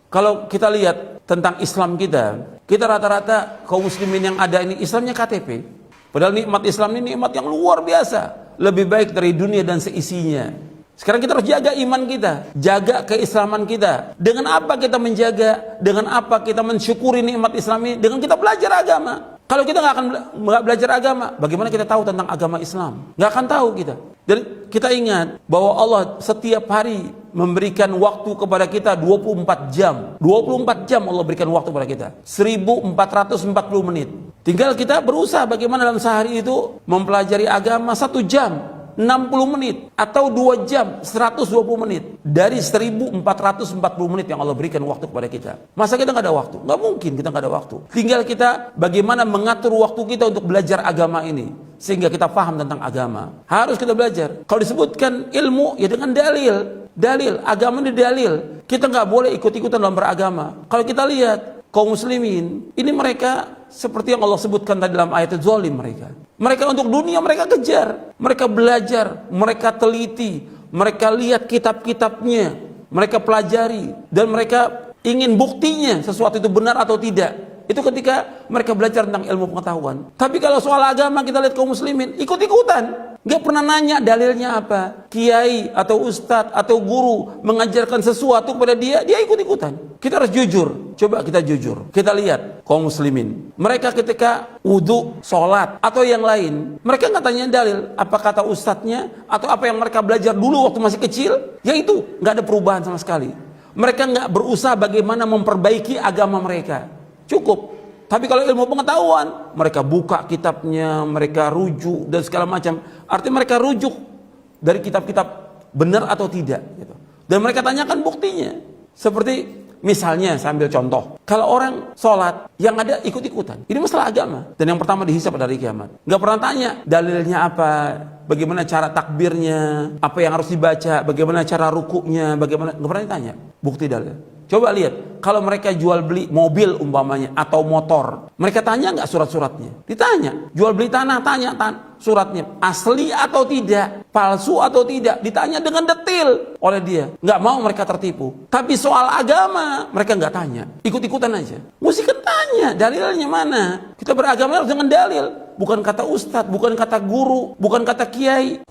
Kalau kita lihat tentang Islam kita rata-rata kaum muslimin yang ada ini Islamnya KTP. Padahal nikmat Islam ini nikmat yang luar biasa, lebih baik dari dunia dan seisinya. Sekarang kita harus jaga iman kita, jaga keislaman kita. Dengan apa kita menjaga? Dengan apa kita mensyukuri nikmat Islam ini? Dengan kita belajar agama. Kalau kita nggak belajar agama, bagaimana kita tahu tentang agama Islam? Nggak akan tahu kita. Dan kita ingat bahwa Allah setiap hari memberikan waktu kepada kita 24 jam. 24 jam Allah berikan waktu kepada kita. 1440 menit. Tinggal kita berusaha bagaimana dalam sehari itu mempelajari agama 1 jam. 60 menit atau 2 jam 120 menit dari 1440 menit yang Allah berikan waktu kepada kita. Masa kita nggak ada waktu? Nggak mungkin kita nggak ada waktu. Tinggal kita bagaimana mengatur waktu kita untuk belajar agama ini sehingga kita paham tentang agama. Harus kita belajar. Kalau disebutkan ilmu ya dengan dalil agama ini dalil. Kita nggak boleh ikut-ikutan dalam beragama. Kalau kita lihat kaum muslimin ini mereka seperti yang Allah sebutkan tadi dalam ayat zalim mereka untuk dunia mereka kejar, mereka belajar, mereka teliti, mereka lihat kitab-kitabnya, mereka pelajari dan mereka ingin buktinya sesuatu itu benar atau tidak. Itu ketika mereka belajar tentang ilmu pengetahuan. Tapi kalau soal agama kita lihat kaum muslimin ikut-ikutan, nggak pernah nanya dalilnya apa. Kiai atau ustadz atau guru mengajarkan sesuatu kepada dia ikut-ikutan. Kita harus jujur. Coba kita jujur. Kita lihat kaum muslimin. Mereka ketika wudhu, sholat atau yang lain, mereka nggak tanya dalil. Apa kata ustadznya atau apa yang mereka belajar dulu waktu masih kecil? Ya itu nggak ada perubahan sama sekali. Mereka nggak berusaha bagaimana memperbaiki agama mereka. Cukup. Tapi kalau ilmu pengetahuan, mereka buka kitabnya, mereka rujuk dan segala macam. Artinya mereka rujuk dari kitab-kitab benar atau tidak gitu. Dan mereka tanyakan buktinya. Seperti misalnya saya ambil contoh, kalau orang sholat yang ada ikut-ikutan, ini masalah agama. Dan yang pertama dihisab pada hari kiamat. Nggak pernah tanya dalilnya apa, bagaimana cara takbirnya, apa yang harus dibaca, bagaimana cara rukuknya, bagaimana, nggak pernah ditanya bukti dalil. Coba lihat, kalau mereka jual beli mobil umpamanya atau motor, mereka tanya nggak surat-suratnya? Ditanya. Jual beli tanah, tanya suratnya asli atau tidak, palsu atau tidak, ditanya dengan detail oleh dia. Nggak mau mereka tertipu. Tapi soal agama mereka nggak tanya, ikut-ikutan aja. Mesti kan tanya dalilnya mana. Kita beragama harus dengan dalil, bukan kata ustadz, bukan kata guru, bukan kata kiai.